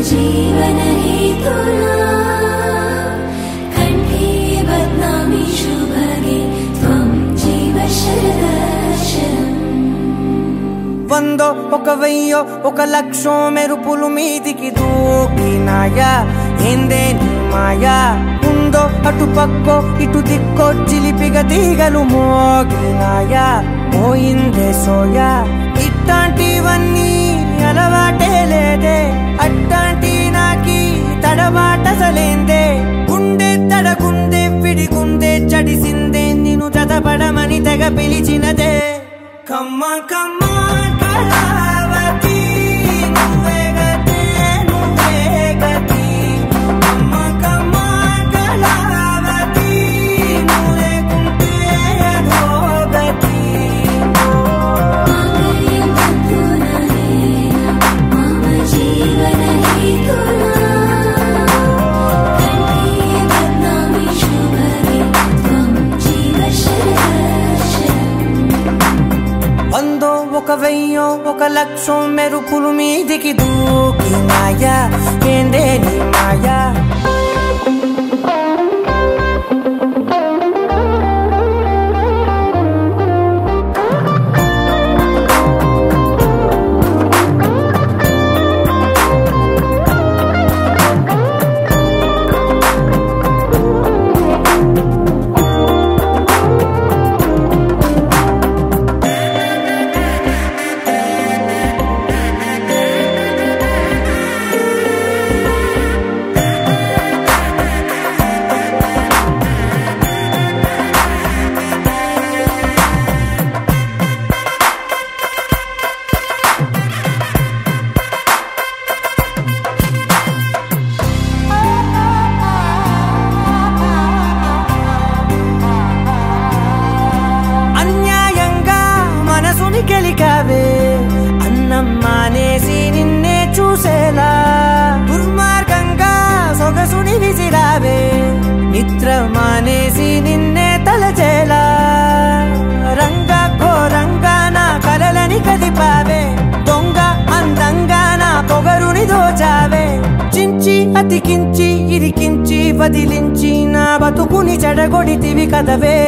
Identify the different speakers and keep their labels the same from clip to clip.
Speaker 1: जीवन हेतुना कंठे बध्नामि शुभगे त्वं जीव शरदर्शनम्
Speaker 2: వందో ఒక వెయ్యో ఒక లక్షో మెరుపులు మీదికి దూకినాయా ఏందే నీ మాయా ఉందో అటు పక్కో ఇటు దిక్కో చిలిపిగా తీగలు మోగినాయా పోయిందే సోయా ఇట్లాంటివన్నీ అలవాటే లేదే అట్లాంటి నాకి తడబాటసలేందే గుండె తడగుందే విడిగుందే చడిసిందే నిన్ను జతపడమని తెగ పిలిచినదే కమ్మ కమ్మ కళావతి నువ్వే గతే నువ్వే గతి కమ్మ కమ్మ కళావతి నువ్వు లేకుంటే అదో గతి
Speaker 1: मांगल्यं तन्तुना मम जीवन हेतुना कंठे बध्नामि शुभगे त्वं जीव शरदर्शनम्
Speaker 2: వందో ఒక వెయ్యో ఒక లక్షో మెరుపులు మీదికి దూకినాయా ఏందే నీ మాయా గెలికావే అన్నం మానేసి నిన్నే చూసేలా దుర్మార్గంగా సొగసుని విసిరావే నిద్ర మానేసి నిన్నే తలచేలా రంగా ఘోరంగా నా కలలని కదిపావే దొంగ అందంగా నా పొగరుని దోచావే చించి అతికించి ఇరికించి వదిలించి నా బతుకుని చెడగొడితివి కదవే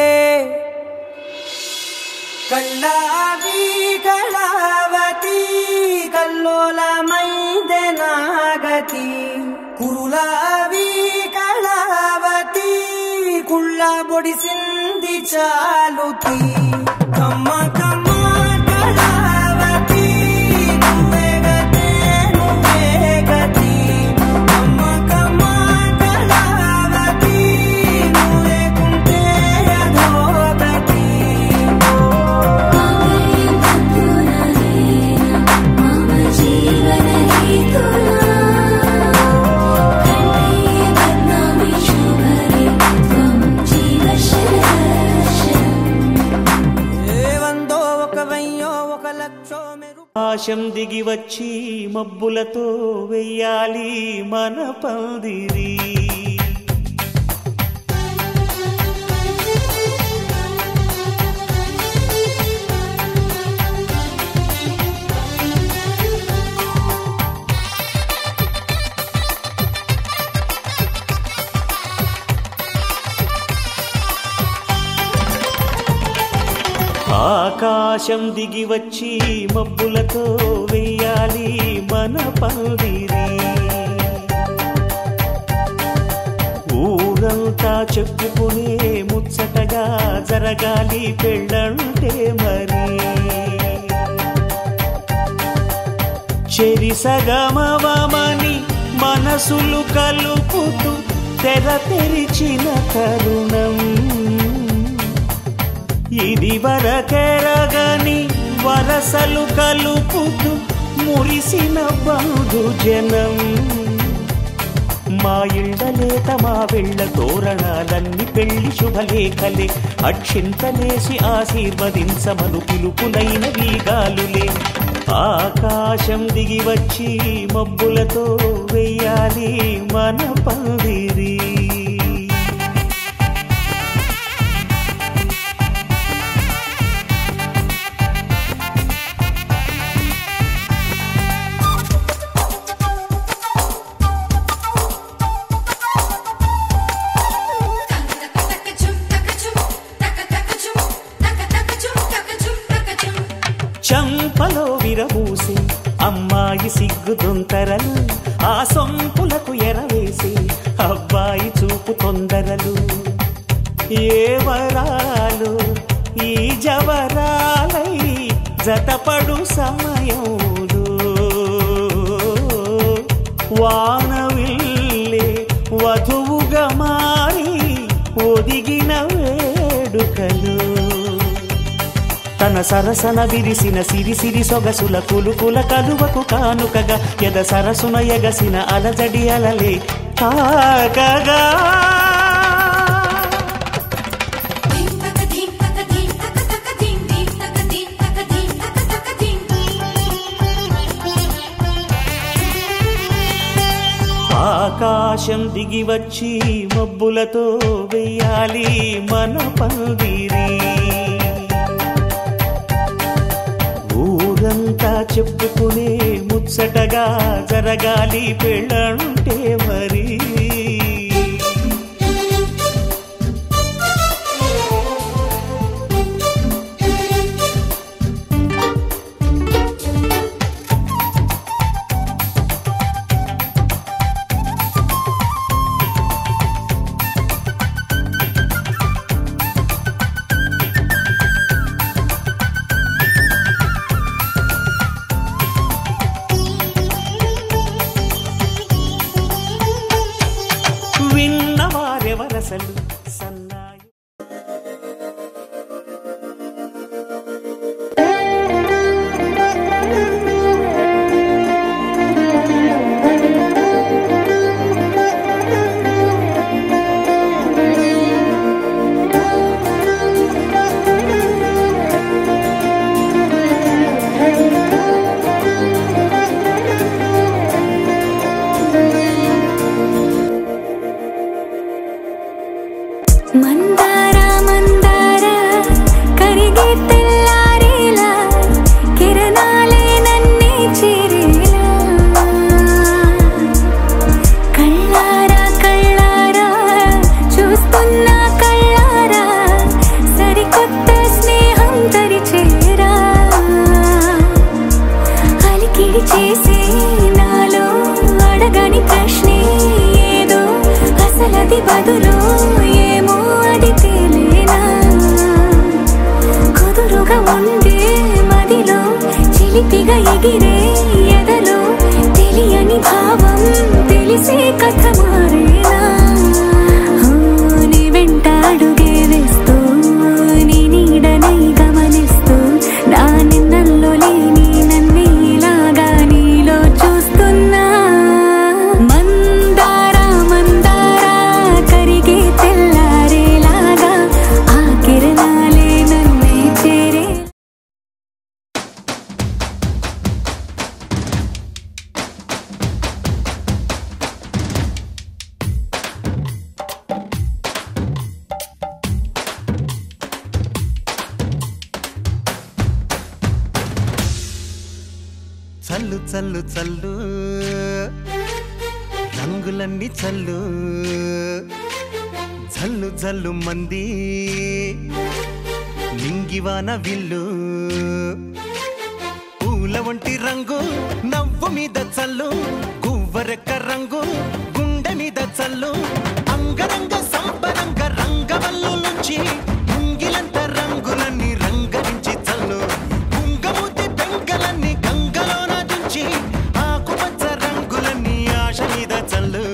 Speaker 2: కళ్ళావి కళావతి కల్లోలమైందే నాగతి కురులావి కళావతి కుళ్ళ బొడిసింది చాలుతి కమ్మ కమ్మ కళావతి నువ్వే గతే నువ్వే గతి కమ్మ కమ్మ కళావతి నువ్వు లేకుంటే అదో గతి
Speaker 1: मांगल्यं तन्तुना मम जीवन हेतुना कंठे बध्नामि शुभगे त्वं जीव शरदर्शनम्
Speaker 2: వందో ఒక వెయ్యో ఒక లక్షో
Speaker 3: ఆశం దిగి వచ్చి మబ్బులతో వెయ్యాలి మన పందిరి ఆకాశం దిగి వచ్చి మబ్బులతో వెయ్యాలి మన పందిరి ఊరంతా చెప్పుకునే ముచ్చటగా జరగాలి పెళ్ళంటే మరి చెరిసగమవమని మనసులు కలుపుతూ తెర తెరిచిన తరుణం ఇది వరకెరగని వరసలు కలుపుతూ మురిసిన బంధుజనం మా ఇళ్ళలేత మా వెళ్ళ తోరణాలన్నీ పెళ్లి శుభలేఖలే అక్షింతలేసి ఆశీర్వదించమను పిలుపులైన వీగాలులే ఆకాశం దిగి వచ్చి మబ్బులతో వెయ్యాలి మన పందిరి విరబూసి అమ్మాయి సిగ్గు దొంతరలు ఆ సొంపులకు ఎరవేసి అబ్బాయి చూపు తొందరలు ఏ వరాలు ఈ జవరాలై జతపడు సమయంలో వానవిల్లే వధువుగా మారి ఒదిగిన వేడుకలు తన సరసన విరిసిన సిరిసిరి సొగసుల కులుకుల కలువకు కానుకగా ఎద సరసున ఎగసిన అలజడి అలలే తాకగా ఆకాశం దిగి వచ్చి మబ్బులతో వెయ్యాలి మన పందిరి ఊరంతా చెప్పుకునే ముచ్చటగా జరగాలి పెళ్ళంటే మరి విన్నవారెవరసలు సన్నాయి
Speaker 1: మందార మందార కరిగే తెల్లారేలా కిరణాలే నన్నే చేరేలా కళ్ళారా కళ్ళారా చూస్తున్నా కళ్ళారా సరికొత్త స్నేహం తరిచేరా అలికిడి చేసే నాలో అడగని ప్రశ్నే ఏదో అసలది బదులు ఏమో అది తేలేనా కుదురుగా ఉండే మదిలో చిలిపిగా ఎగిరే ఎదలో తెలియని భావం తెలిసే కథ మారేనా నీ వెంట అడుగే వేస్తూ నీ నీడనై గమనిస్తూ నా నిన్నల్లో లేని నన్నే ఇలాగా నీలో చూస్తున్నా మందార మందార కరిగే తెల్లారేలాగా ఆ కిరణాలే నన్నే చేరే
Speaker 4: చల్లు చల్లు చల్లు రంగులన్నీ చల్లు జల్లు జల్లు మంది నింగివాన విల్లు పూల వంటి రంగు నవ్వు మీద చల్లు గువ్వరెక్క రంగు గుండె మీద చల్లు అంగరంగ సంబరంగ రంగవల్లు నుంచి ముంగిలంత రంగులన్నీ రంగరించి చల్లు కుంగమూతి పెంకలన్నీ గంగలోన దించి ఆకుపచ్చ రంగులన్నీ ఆశ మీద చల్లు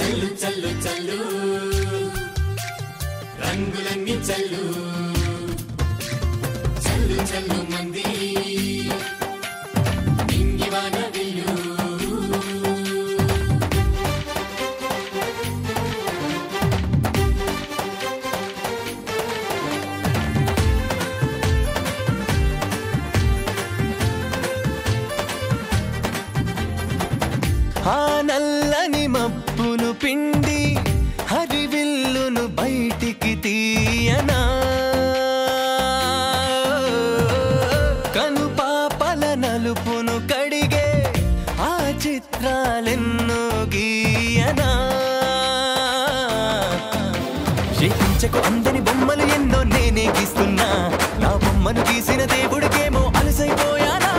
Speaker 4: చల్లు చల్లు చల్లు రంగులన్నీ చల్లు చల్లు చల్లు మంది నింగివాన విల్లు ఆ నల్లని మబ్బును పిండి హరివిల్లును బయటికి తీయనా కను పాపల నలుపును కడిగే ఆ చిత్రాలెన్నో గీయనా శేఖించకు అందని బొమ్మలు ఎన్నో నేనే గీస్తున్నా నా బొమ్మను గీసిన దేవుడికేమో అలసైపోయానా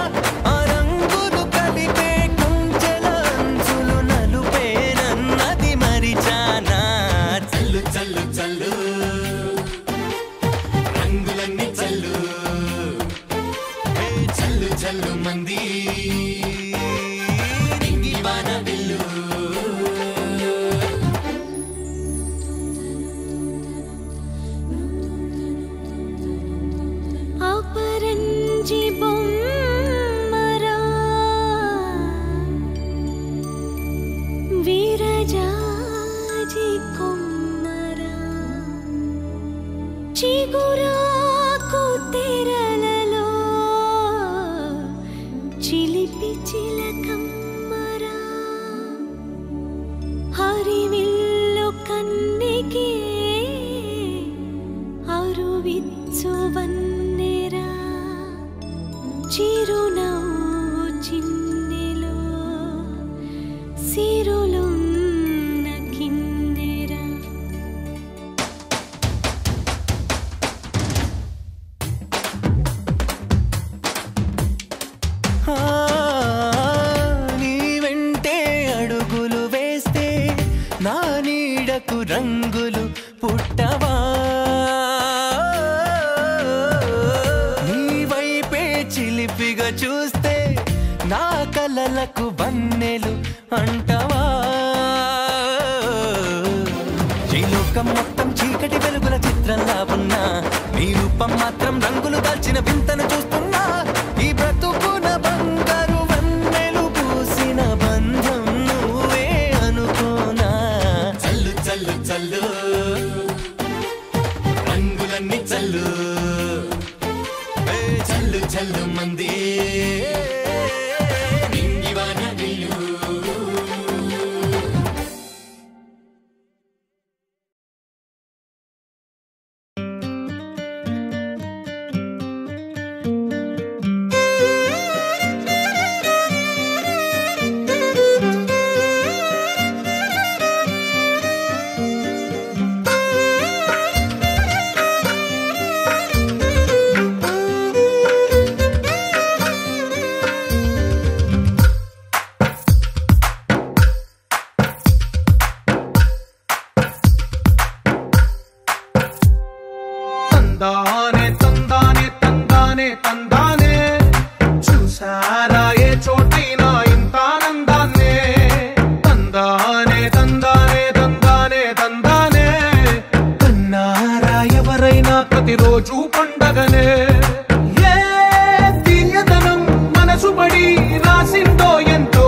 Speaker 4: నింగివాన విల్లు
Speaker 1: అపరంజి బొమ్మరా విరజాజి కొమ్మరా చిగురాకు తెరలలో చిలిపి చిలకమ్మరా హరివిల్లు కన్నికే అరువిచ్చువన్నెరా చిరునవ్వు చిన్నెలో సిరులున్న కిన్నెరా
Speaker 4: నీ వెంటే అడుగులు వేస్తే నా నీడకు రంగులు పుట్టవా నీ వైపే చిలిపిగా చూస్తే నా కలలకు వన్నెలు అంటవా ఈ లోకం మొత్తం చీకటి వెలుగుల చిత్రంలా ఉన్నా నీ రూపం మాత్రం రంగులు దాల్చిన వింతను చూస్తున్నా ఈ బ్రతుకున బంగారు వన్నెలు పూసిన బంధం నువ్వే అనుకోనా చల్లు చల్లు చల్లు రంగులన్నీ చల్లు చల్లు చల్లు మంది నింగివాన విల్లు
Speaker 5: తందానే తందానే తందానే తందానే చూసారా ఏ చోటైనా ఇంత ఆనందాన్నే తందానే తందానే తందానే తందానే కన్నారా ఎవరైనా ప్రతిరోజు పండగనే ఏ తీయదనం మనసు పడి రాసిందో ఎంతో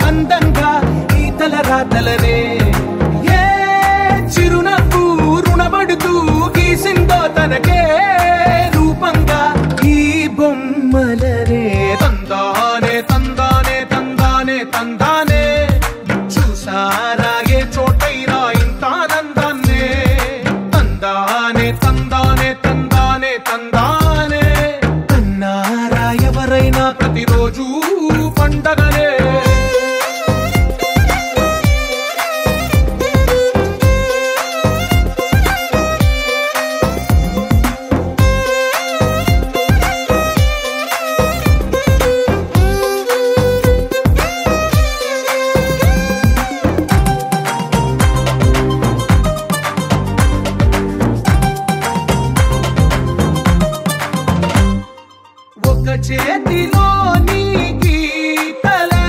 Speaker 5: అందంగా ఈ తలరాతలనే ఏ చిరునవ్వు రుణపడుతూ గీసిందో తనకే రూపంగా ఈ బొమ్మలనే తందానే తందానే తందానే తందానే చూసారా ఏ చోటైనా ఇంత ఆనందాన్నే తందానే తందానే తందానే తందానే కన్నారా ఎవరైనా ప్రతిరోజు పండగనే ఒక చేతిలో నీ గీతలే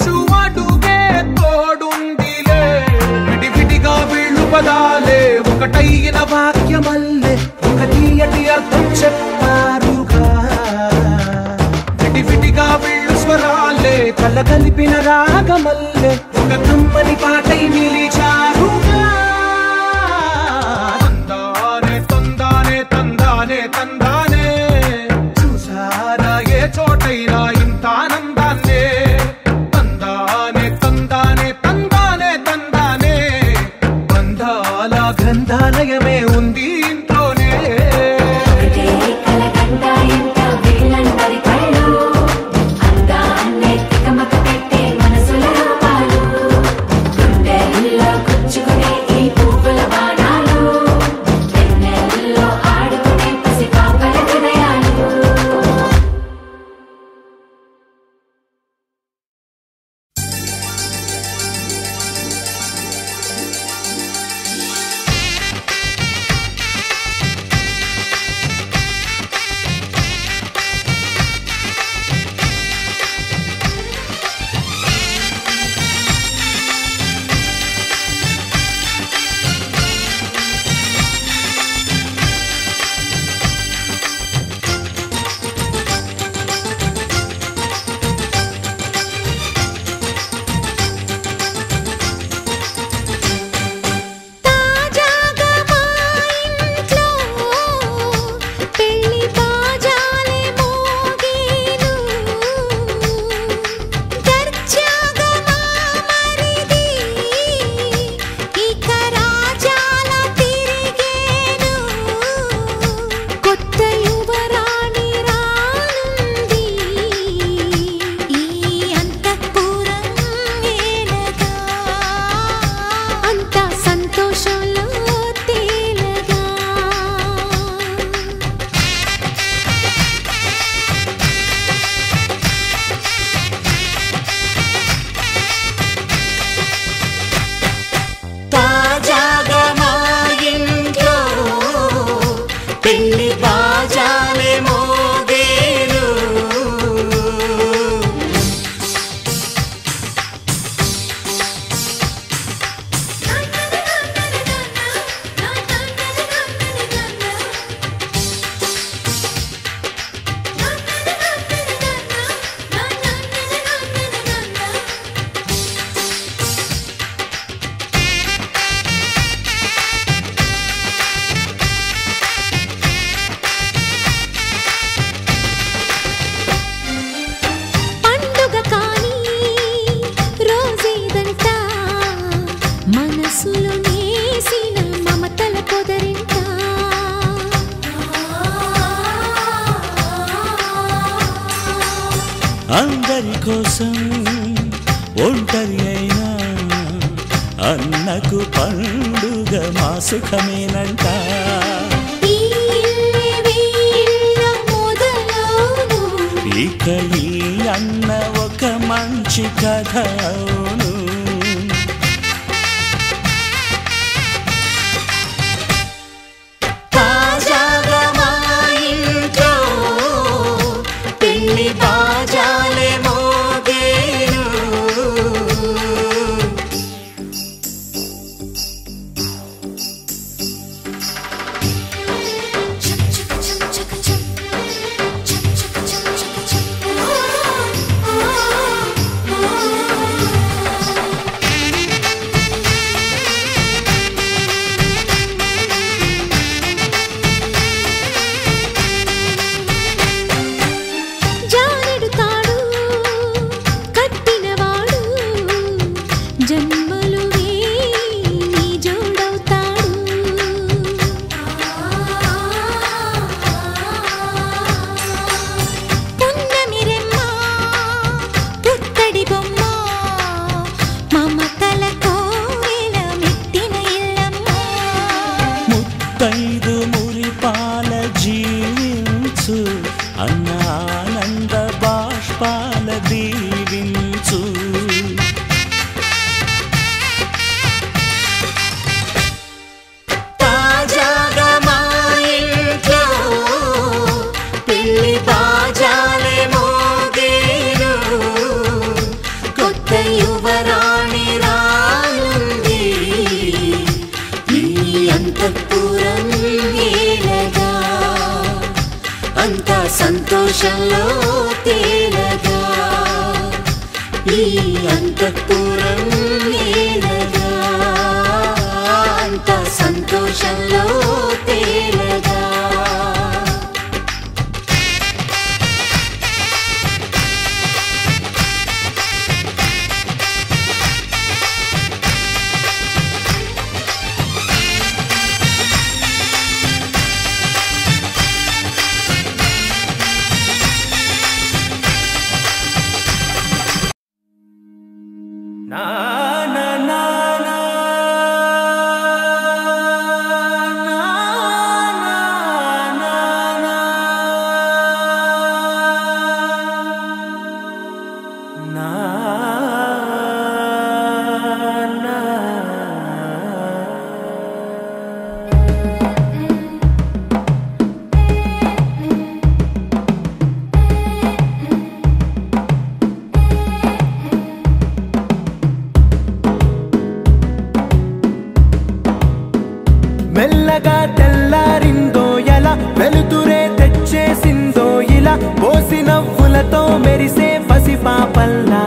Speaker 5: వేయొచ్చు అడుగే తోడుందిలే విడివిడిగా వీళ్ళు పదాలే ఒకటైన వాక్యమల్లే ఒక తీయటి అర్థం చెప్పారుగా విడివిడిగా వీళ్ళు స్వరాలే కలగలిపిన రాగమల్లే ఒక కమ్మని పాటై నిలిచారుగా తందానే తందానే తందానే తందానే చూసారా ఏ చోటైనా ఇంత ఆనందాన్నే తందానే తందానే తందానే తందానే బంధాల గ్రంథాలయమే ఉంది ఇంట్లోనే
Speaker 3: అందరి కోసం ఒంటరి అయినా అన్నకు పండుగ మా సుఖమేనంట ఇక ఈ అన్న ఒక మంచి కథ అవును తాజాగా మా ఇంట్లో పెళ్లి బాజాలే మోగేను యువరాణి రానుంది ఈ అంతఃపురం ఏలగా అంతా సంతోషంలో తేలగా ఈ అంతఃపురం ఏలగా అంతా సంతోషంలో తేలగా
Speaker 2: మెల్లగా తెల్లారిందో ఎలా వెలుతురే తెచ్చేసిందో ఇలా పోసి నవ్వులతో మెరిసే పసిపాపల్లా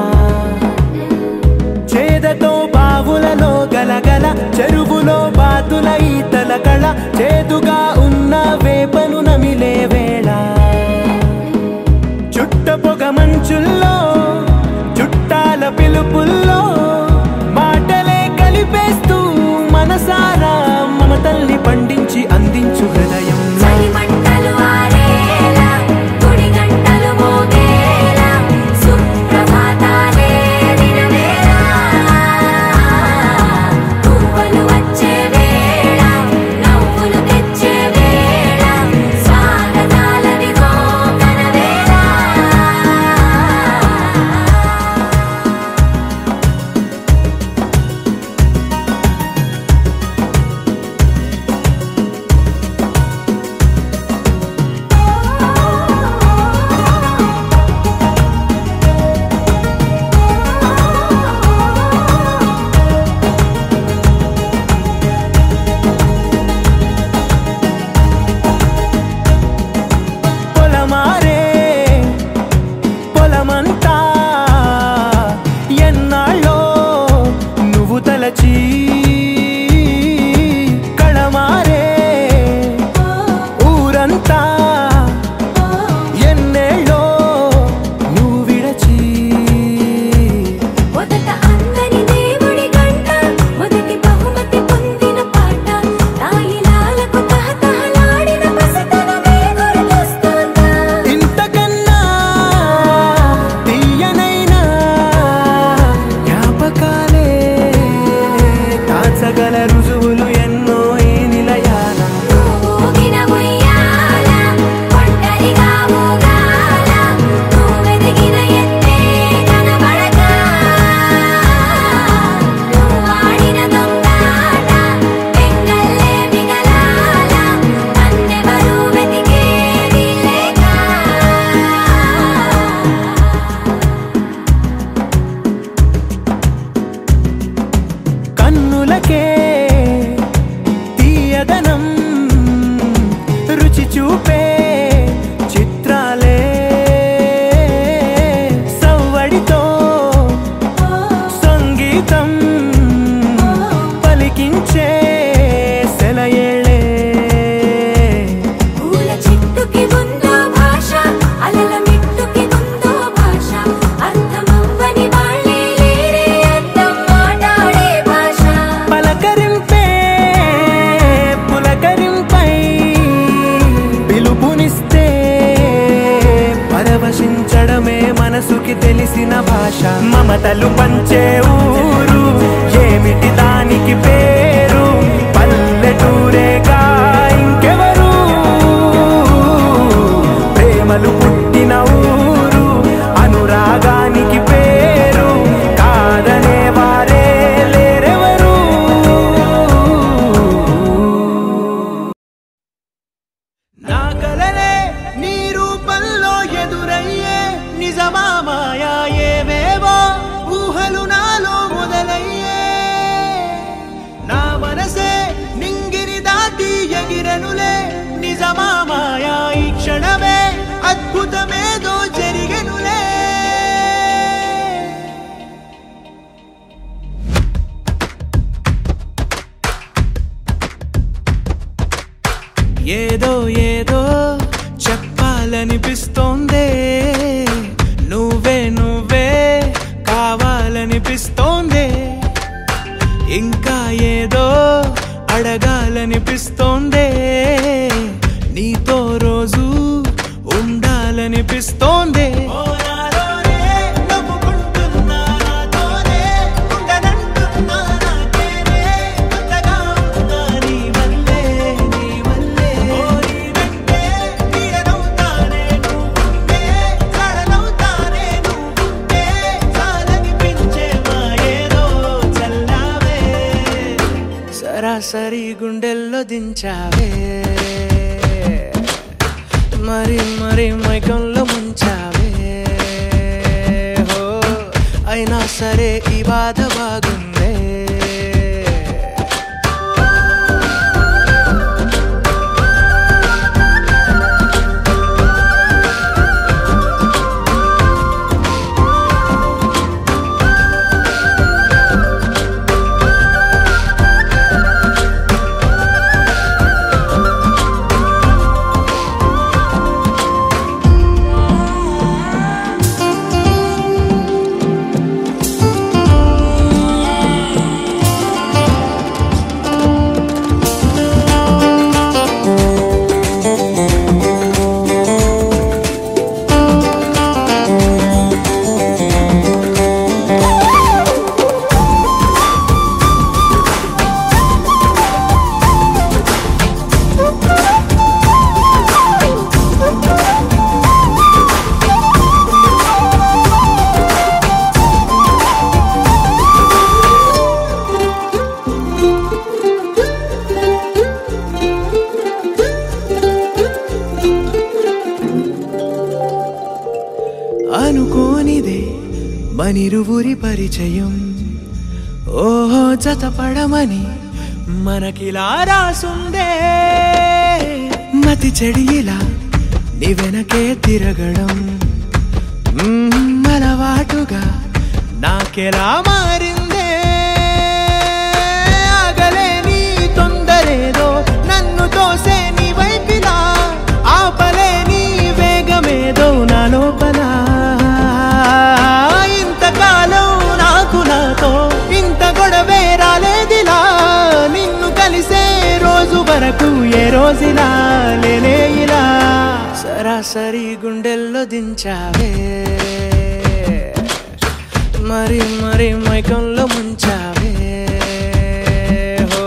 Speaker 2: చేదతో బావులలో గలగల చెరువులో బాతుల ఈతల కళ చేదుగా ఉన్న వేపను నమిలే వేళ చుట్ట పొగ మంచుల్లో చుట్టాల పిలుపుల్లో మాటలే కలిపేస్తూ మనసారా మమతల్ని పండించి అందించు హృదయం
Speaker 1: మంటలు ఆరేలా గుడి గంటలు మోగేలా సుప్రభాతాలే వినవేళ పువ్వులు వచ్చే వేళ నవ్వులు తెచ్చే వేళ స్వాగతాలవిగో కనవేళ
Speaker 2: పొలమారే పొలమంతా ఎన్నాళ్ళో నువ్వు తలచి కళమారే ఊరంతా ఎన్నేళ్ళో నువ్వు విడచి
Speaker 1: మొదట అందని దేవుడి గంట మొదటి బహుమతి పొందిన పాట తాయిలాలకు తహతహలాడిన పసితనమే గుర్తొస్తుందా
Speaker 2: ఇంతకన్నా తీయనైనా జ్ఞాపకాలే కాచగల రుజువులు ఎన్నో ఈ నిలయాల
Speaker 1: ఊగిన ఉయ్యాల ఒంటరిగా ఊగాల నువ్వెదిగిన ఎత్తే కనబడక నువ్వాడిన దొంగాట పెంగల్లే మిగలాల నన్నెవరూ వెతికేది లేక
Speaker 2: కన్నులకే తీయదనం రుచి చూపే చిత్రాలే సవ్వడితో సంగీతం పలికించే సెలయేళే
Speaker 1: పూల చెట్టుకి ఉందో భాష అలల మిట్టుకి ఉందో భాష అర్థమవ్వని వాళ్ళే లేరే అర్థం మాట్లాడే భాష
Speaker 2: పలకరింపే పులకరింపై పిలుపునిస్తే పరవశించడమే మనసుకి తెలిసిన భాష మమతలు పంచే ఊరు ఏమిటి దానికి పేరు పల్లెటూరేగా ఇంకెవరు ప్రేమలు పుట్టిన ఊరు అనురాగానికి పేరు కాదనే వారే లేరెవరు నా కలలే నీ రూపంలో ఎదురయ్యే నిజమా మాయా ఏవేవో ఊహలు నా ఏదో ఏదో చెప్పాలనిపిస్తోందే నువ్వే నువ్వే కావాలనిపిస్తోందే ఇంకా ఏదో అడగాలనిపిస్తోందే నీతో రోజు ఉండాలనిపిస్తోందే సరాసరి గుండెల్లో దించావే మరి మరి మైకంలో ముంచావే హో అయినా సరే ఈ బాధ బాగుందే అనుకోనిదే మనిరువురి పరిచయం ఓహో జతపడమని మనకిలా రాసుందే మతి చెడిలా నీ వెనకే తిరగడం అలవాటుగా నాకెలా మారిందే ఆగలేని తొందరేదో నన్ను తోసే నీ వైపిలా ఆపలేని వేగమేదో నా లోపల ఇంతకాలం నాకు నాతో ఇంత గొడవే రాలేదిలా నిన్ను కలిసే రోజు వరకు ఏ రోజులా లేనే ఇలా సరాసరి గుండెల్లో దించావే మరి మరి మైకంలో ముంచావే హో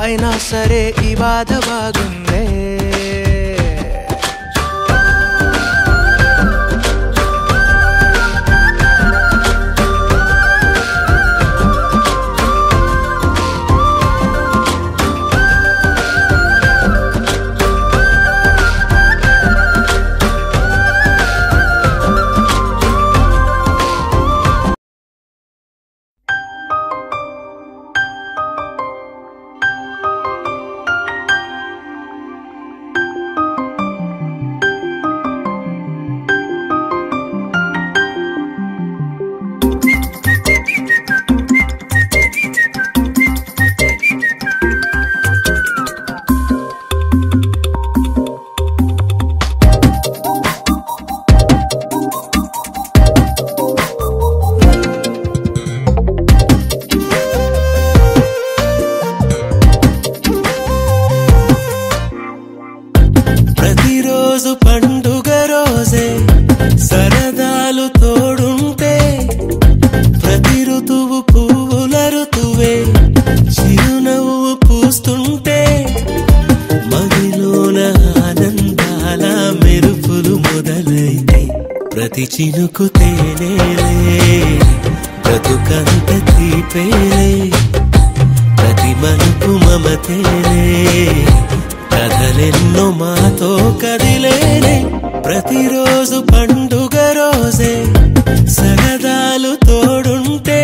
Speaker 2: అయినా సరే ఈ బాధ బాగుందే
Speaker 6: ప్రతిరోజు పండుగ రోజే సరదాలు తోడుంటే ప్రతి ఋతువు పువ్వుల ఋతువే చిరునవ్వు పూస్తుంటే మదిలోన ఆనందాల మెరుపులు మొదలైతే ప్రతి చినుకు తేనేలే బ్రతుకంత తీపేలే ప్రతి మలుపు మమతేలే కథలెన్నో మాతో కదిలేనే ప్రతిరోజు పండుగ రోజే సరదాలు తోడుంటే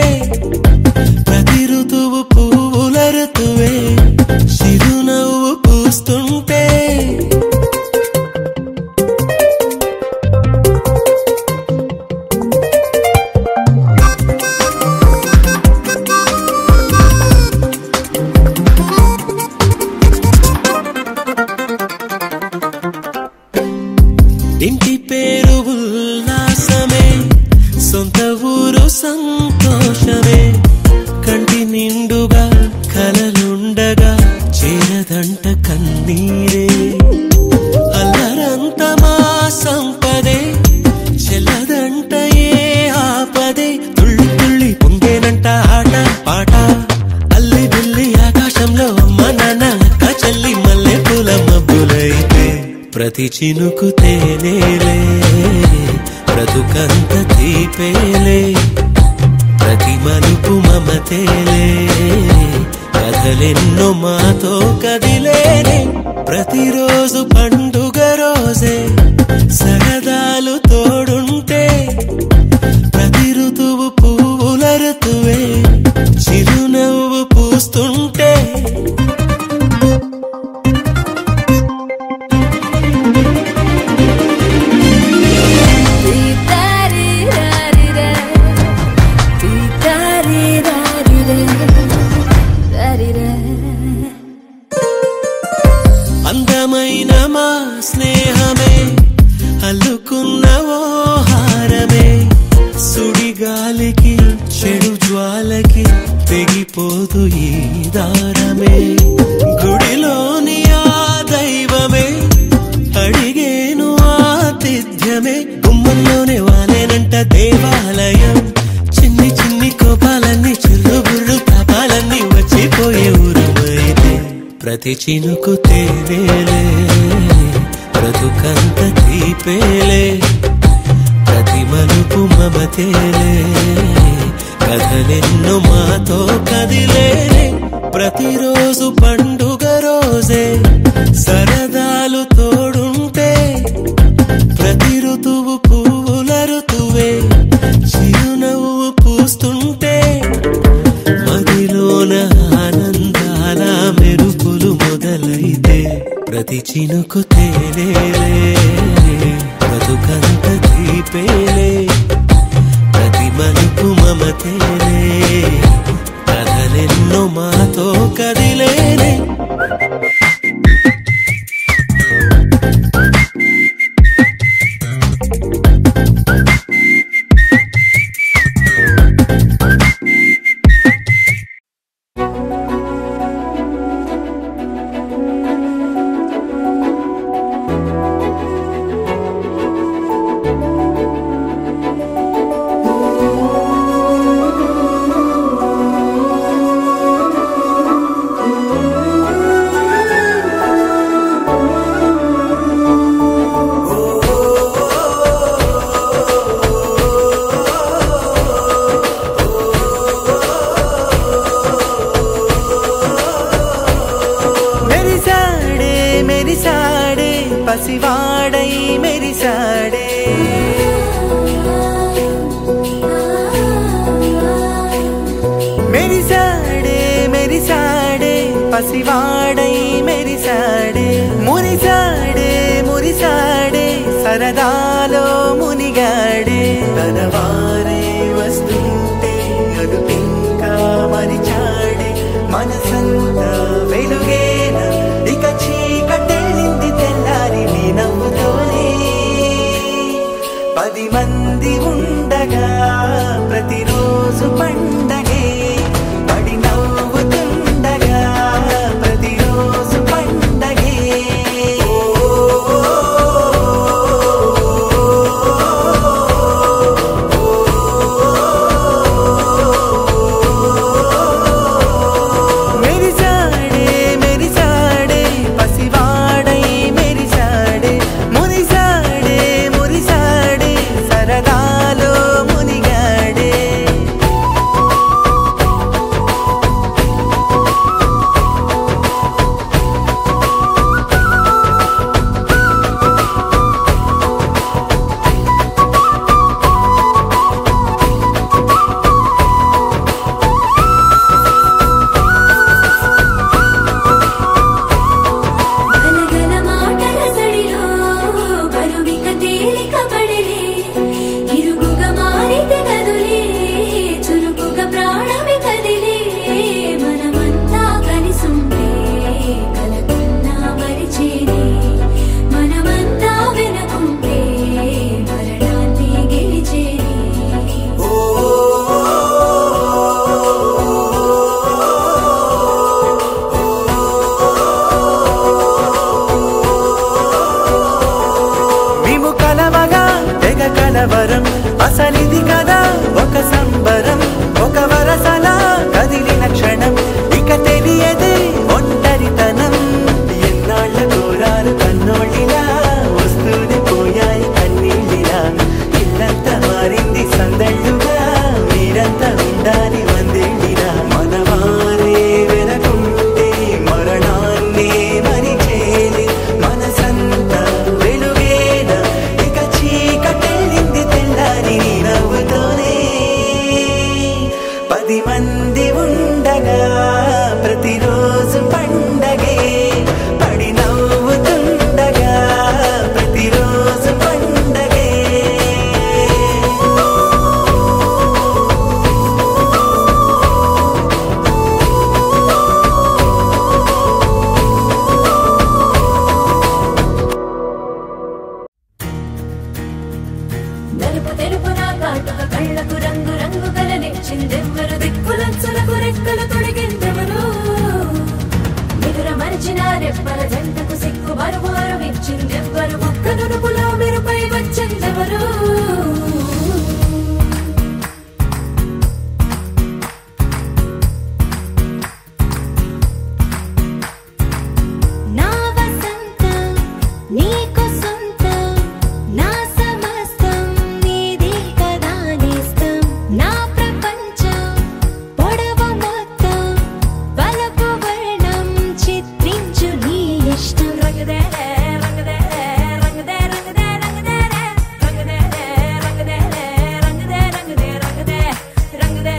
Speaker 6: ప్రతి ఋతువు పువ్వుల ఋతువే చిరునవ్వు పూస్తుంటే సంతోషమే కంటి నిండుగా కలలుండగా చేరదంట కన్నీరే అల్లరంత మా సంపదే చెల్లదంట ఏ ఆపదే తుళ్ళి తుళ్ళి పొంగేనంట ఆట పాట అల్లి బిల్లి ఆకాశంలో అమ్మ నాన్న అక్క చెల్లి మల్లె పూల మబ్బులైతే ప్రతి చినుకు తేనేలే బ్రతుకంత తీపేలే ప్రతి మలుపు మమతేలే కథలెన్నో మాతో కదిలేనే ప్రతిరోజు పండుగ రోజే సరదాలు తోడుంటే ప్రతి ఋతువు పువ్వుల ఋతువే చిరునవ్వు పూస్తుంటే అందమైన మా స్నేహమే అల్లుకున్న ఓ హారమే సుడిగాలికి చెడు జ్వాలకి తెగిపోదు ఈ దారమే గుడిలోని ఆ దైవమే అడిగేను ఆతిథ్యమే గుమ్మంలోనే వాలేనంట దేవాలయం చిన్ని చిన్ని కోపాలన్నీ చిల్లు బుర్రు తాపాలన్నీ వచ్చిపోయే ఊరుమైతే ప్రతి చినుకు తేనేలే బ్రతుకంత తీపేలే ప్రతి మలుపు మమతేలే కథలెన్నో మాతో కదిలేనే ప్రతిరోజు పండుగ రోజే సరదాలు తోడుంటే ప్రతి ఋతువు పువ్వుల ఋతువే చిరునవ్వు పూస్తుంటే మదిలోన ఆనందాల మెరుపులు మొదలైతే ప్రతి చినుకు తేనేలే బ్రతుకంత తీపేలే ప్రతి మలుపు మమతేలే కథలెన్నో మాతో కదిలేనే
Speaker 2: పసివాడై మెరిసాడే మెరిసాడే మెరిసాడే పసివాడై మెరిసాడే మురిసాడే మురిసాడే సరదాలో మునిగాడే తనవారే వస్తుంటే అదుపింకా మరిచాడే మనసంతా వెలుగేన ఇక చీకటెళ్ళింది తెల్లారి నీ నవ్వుతోనే 10 మంది ఉండగా ప్రతిరోజు పండగే పడి నవ్వుతుండగా ప్రతిరోజు పండగే మంది ఉండగా ప్రతిరోజు పండగే పడి నవ్వుతుండగా ప్రతిరోజు పండగే
Speaker 1: నలుపు తెలుపు నా కాటుక కళ్ళకు రంగు రంగు కలనిచ్చిందెవ్వరు దిక్కులంచులకు రెక్కలు తొడిగిందెవరు నిదుర మరిచిన రెప్పల జంటకు సిక్కు బరువారు ఇచ్చిందెవ్వరు ఒక్క నునుపులో మెరుపై వచ్చిందెవరు నా వసంతం నీకు సొంతం నా సమస్తం నీది కదా నేస్తం నా ప్రపంచం పొడవు మొత్తం వలపు వర్ణం చిత్రించు నీ ఇష్టం రంగదే రంగదే రంగదే రంగదే రంగదే రంగదే రంగదే రంగదే రంగదే రంగదే రంగదే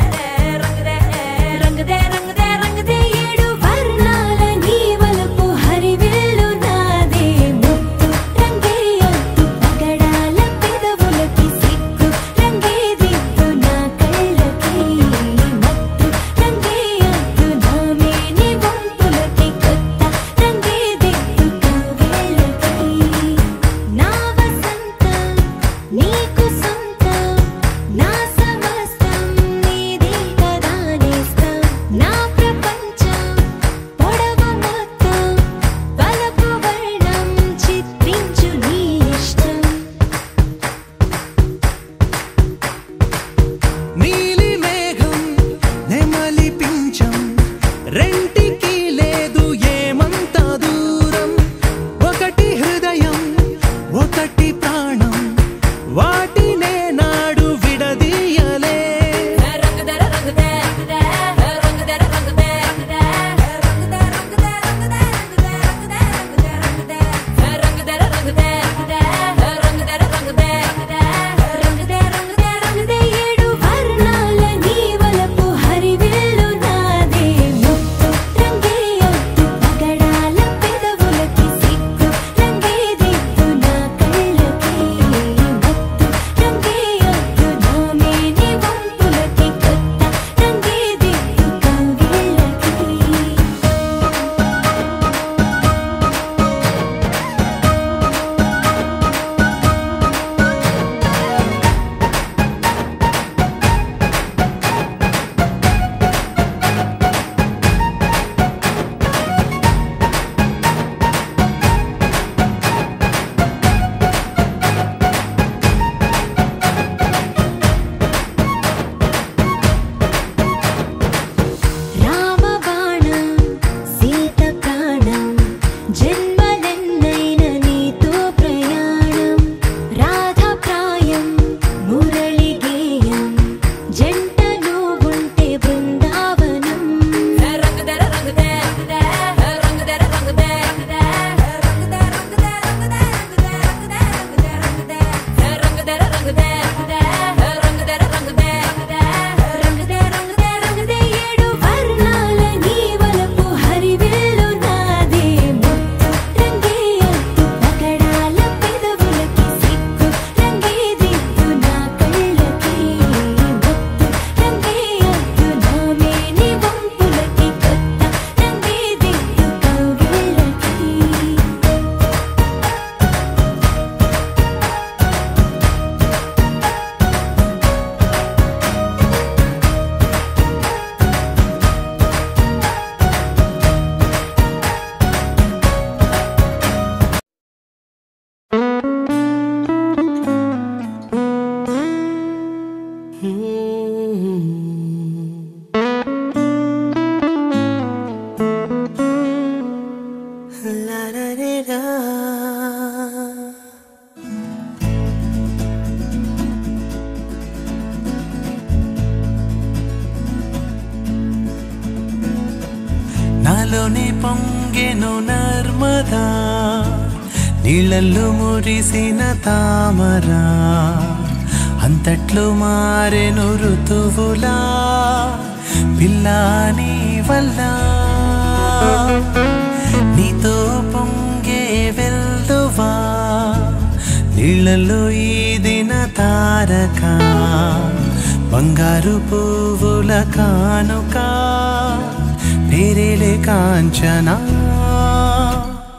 Speaker 1: రంగదే రంగదే రంగదే రంగదే ఏడు వర్ణాల నీ వలపు హరివిల్లు నాదే ముత్తు రంగే అద్దు పగడాల పెదవులకి సిగ్గు రంగే దిద్దు నా కళ్ళకి మత్తు రంగే అద్దు నా మేని వంపులకి కొత్త రంగే దిద్దు కవ్వేళ్ళకి నా వసంతం నీకు సొంతం నా సమస్తం నీది కదా నేస్తం నా ప్రపంచం పొడవు మొత్తం వలపు వర్ణం చిత్రించు నీ ఇష్టం
Speaker 4: నీలి మేఘం నెమలి పించం రెంటికి లేదు ఏమంత దూరం ఒకటి హృదయం ఒకటి ప్రాణం వాటినే నాడు విడదీయలే
Speaker 1: రంగదే రంగదే రంగదే రంగదే రంగదే రంగదే రంగదే రంగదే రంగదే రంగదే రంగదే రంగదే రంగదే రంగదే రంగదే రంగదే ఏడు వర్ణాల నీ వలపు హరివిల్లు నాదే ముత్తు రంగే అద్దు పగడాల పెదవులకి సిగ్గు రంగే దిద్దు నా కళ్ళకి మత్తు రంగే అద్దు నా మేని వంపులకి కొత్త రంగే దిద్దు కవ్వేళ్ళకి రామబాణం సీత ప్రాణం జన్మలెన్నైన నీతో ప్రయాణం రాధప్రాయం మురళి గేయం జంట నువ్వుంటే బృందావనం రంగదే రంగదే రంగదే రంగదే రంగదే రంగదే రంగదే రంగదే రంగదే రంగదే రంగదే రంగదే ఏడు వర్ణాల నీ వలపు హరివిల్లు నాదే ముత్తు రంగే అద్దు పగడాల పెదవులకి సిగ్గు రంగే దిద్దు నా కళ్ళకి మత్తు రంగే అద్దు నా మేని వంపులకి కొత్త రంగే దిద్దు కవ్వేళ్ళకి
Speaker 2: La la la la. నాలోనే పొంగెను నర్మదా నీళ్ళల్లో మురిసిన తామరా అంతట్లో మారెను ఋతువులా పిల్లా నీ వల్ల నీతో పొంగే వెల్దువా నీళ్ళలో ఈదిన తారక బంగారు పువ్వుల కానుక పేరేలే కాంచనా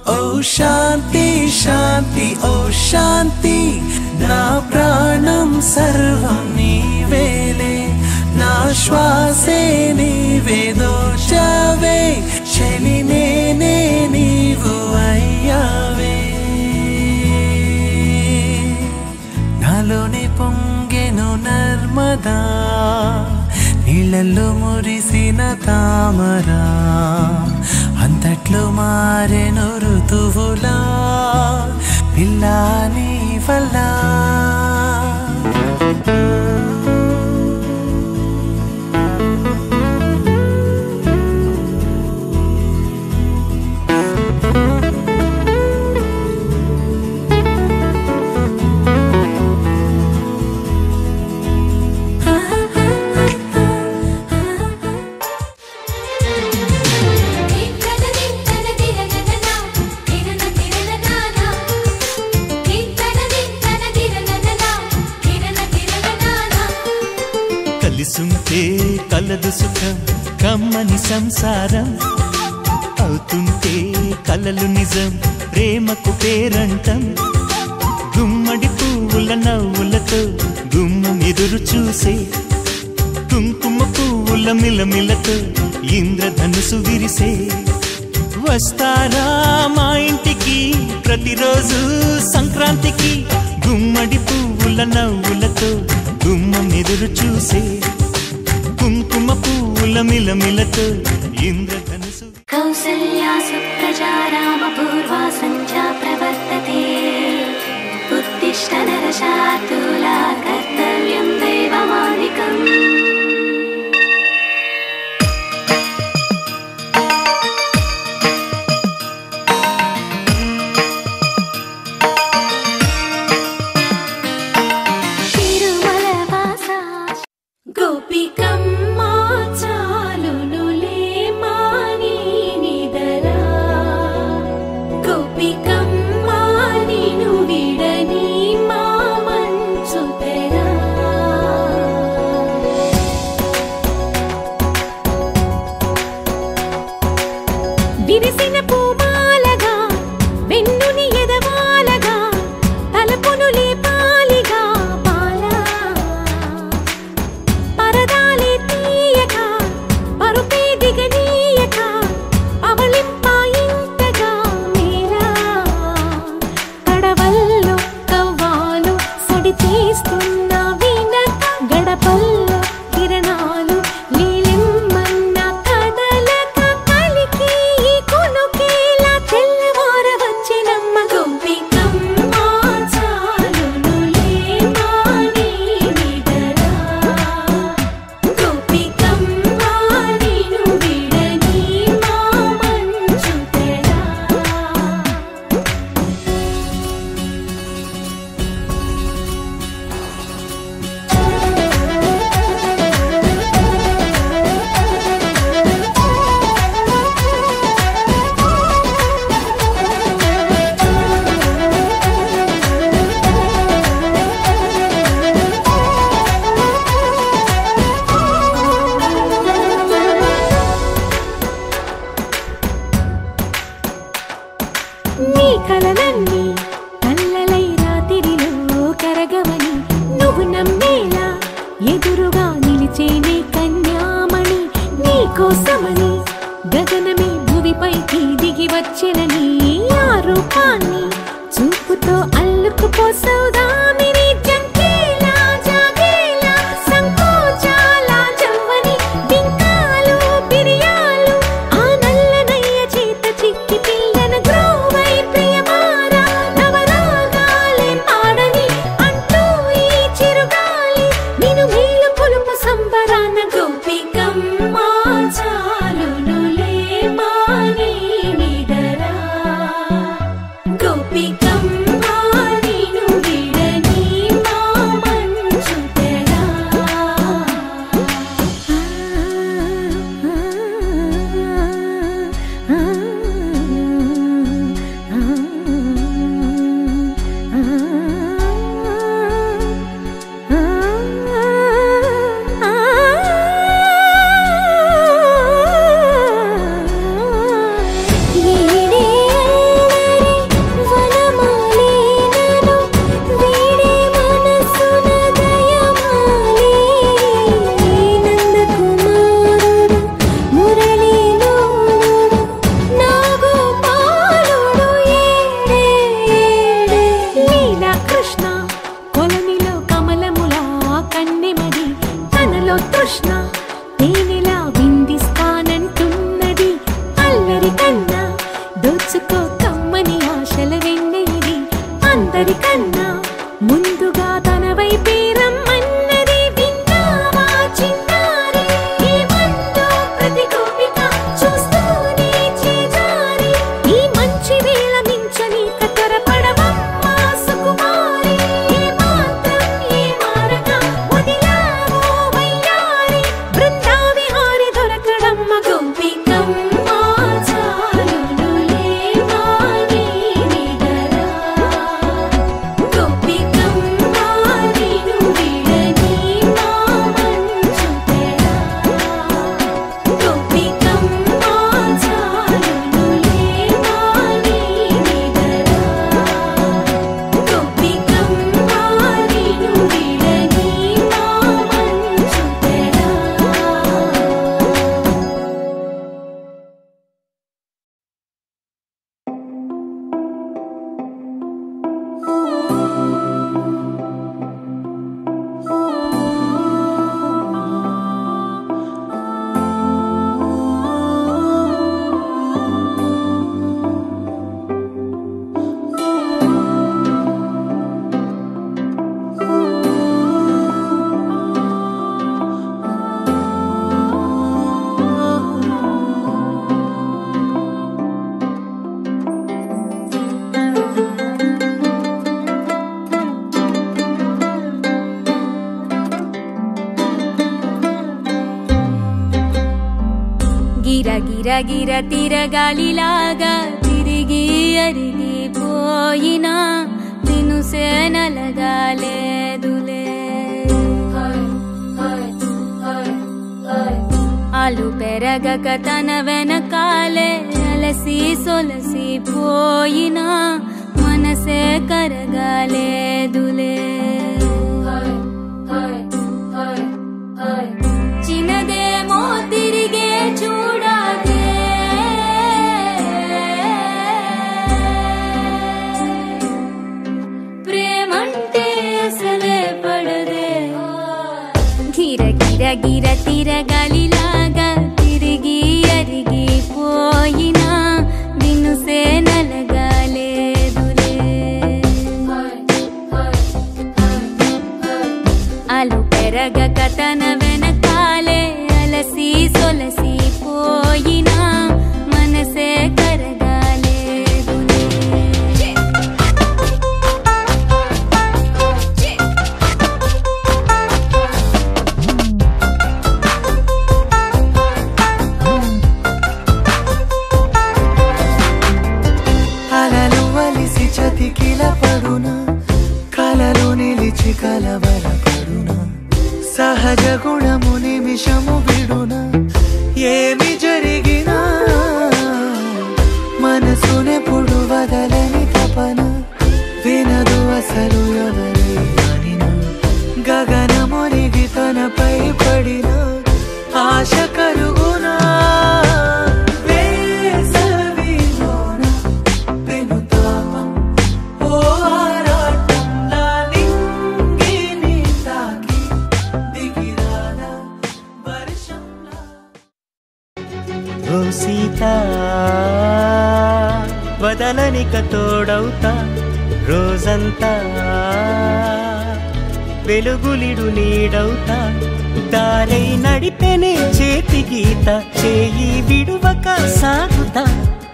Speaker 2: ఓ శాంతి శాంతి ఓ శాంతి నా ప్రాణం సర్వం నీవేలే నా శ్వాసే నీవే దోచవే చలి నేనే నీవు అయ్యావే నాలోని పొంగెను నర్మదా నీళ్ళల్లో మురిసిన తామరా అంతట్లో మారెను ఋతువులా పిల్లా నీ వల్ల
Speaker 6: కలిసుంటే కలదు సుఖం కమ్మని సంసారం అవుతుంటే కలలు నిజం ప్రేమకు పేరంటం గుమ్మడి పువ్వుల నవ్వులతో గుమ్మం ఎదురు చూసే కుంకుమ పువ్వుల మిలమిలతో ఇంద్రధనుసు విరిసే వస్తారా మా ఇంటికి ప్రతిరోజు సంక్రాంతికి గుమ్మడి పువ్వుల నవ్వులతో గుమ్మం ఎదురు చూసే కుంకుమ పువ్వుల మిలమిలతో ఇంద్రధనుసు
Speaker 3: కౌసల్యా సుప్రజా రామ పూర్వా సంధ్యా ప్రవర్తతే ఉత్తిష్ట నరశార్దూలా కర్తవ్యం దైవమానికం
Speaker 1: విరిసిన పూమాలగా వెన్నుని ఎదవాలగా తలపును లేపాలిగా బాలా పరదాలే తీయక పరుపే దిగనీయక అవళింపాయింతగా మేలా కడవల్లో కవ్వాలు సడి చేస్తున్న వీణత గడపల్లో కిరణాలు లీలిమ్మన్న కదలక కలికి కొనుకేలా తెల్లవార వచ్చినమ్మ గోపికమ్మ చాలునులే మాని నిదరా గోపికమ్మ నిను విడని మా మంచు తెరా నీ కలలన్నీ కల్లలై రాత్రిలో కరగవని నువ్వు నమ్మేలా ఎదురుగా నిలిచేనే కన్యామణి నీ కోసమని గగనమే భువిపైకి దిగి వచ్చెనని ఆ రూపాన్ని చూపుతో అల్లుకుపోసౌదామిని జంకేలా జాగేలా సంకోచాల జవ్వని బింకాలు బిరియాలు ఆ నల్లనయ్య చేత చిక్కి పిల్లన గ్రోవై ప్రియమారా నవరాగాలే పాడని అంటూ ఈ చిరుగాలి నిను మేలు కొలుపు సంబరాన గోపికమ్మ చాలునులే మాని నిదరా అందరికన్నా ముందుగా తన వైపే రమ్మన్నది విన్నావా చిన్నారి ఏమందో ప్రతి గోపిక చూస్తూనే చేజారి ఈ మంచి వేళ మించని కతరపడవమ్మా సుకుమారి ఏ మాత్రం ఏ మారక వదిలావో వయ్యారి బృందావిహారి దొరకడమ్మ గోపికమ్మ చాలునులే మాని నిడరా గోపికమ్మ నిను విడని మా మంచు తెరా గోపికమ్మ చాలునులే మాని నిడరా గోపికమ్మ నిను విడని మా మంచు తెరా గిర గిర గిర తిరగాలిలాగా తిరిగి అరిగిపోయినా దినుసే నలగాలేదులే ఆలు పెరగక తన వెనకాలే అలసి సొలసి పోయినా మనసే కరగాలేదులే చిన్నదేమో తిరిగే చూడాలే ప్రేమంటే అసలే పడదే గిర గిర గిర తిరగాలిలాగా తిరిగి అరిగిపోయినా దినుసే నలగాలేదులే ఆలు పెరగక తన వెనకాలే అలసి సొలసి పోయినా మనసే కరగాలేదులే
Speaker 2: అలలు వలిసి చతికిల పడునా కలలు నిలిచి కలవరపడునా సహజ గుణము నిమిషము విడునా ఏమి జరిగినా మనసునెప్పుడు వదలని తపన వినదు అసలు ఎవరి అనినా గగనమునిగి తనపై పడిన ఆశ కలుగునా వేసవిలోన పెనుతాపం ఓ ఆరాటంలా నింగిని తాకి దిగిరాల వర్షంలా
Speaker 6: ఓ సీత వదలనిక తోడవుతా రోజంతా వెలుగులిడు నీడవుతా దారై నడిపెనే చేతి గీత చేయి విడువక సాగుతా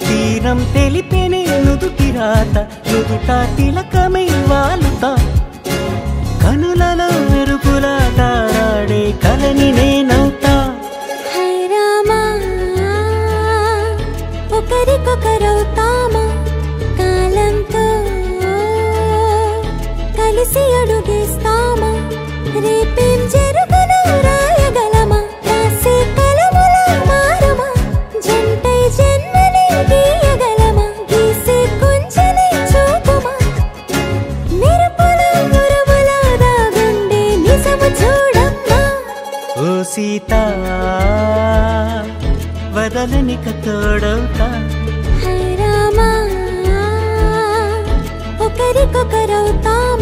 Speaker 6: తీరం తెలిపెనే నుదుటి రాత నుదుట తిలకమై వాలుతా కనులలో మెరుగులా తారాడే కలని నేనవుతా
Speaker 1: హై రామా ఒకరికొకరవుతామా కాలంతో కలిసి అడుగేస్తామా రేపేం జరుగును రాయగలమా రాసే కలముల మారమా జంటై జన్మని గీయగలమా గీసే కొంచెని చూపుమా మెరుపుల మురముల దాగుండే నిజము చూడమ్మా
Speaker 6: ఓ సీత వదలనిక తోడవుతా
Speaker 1: హై రామా ఒకరికొకరవుతామా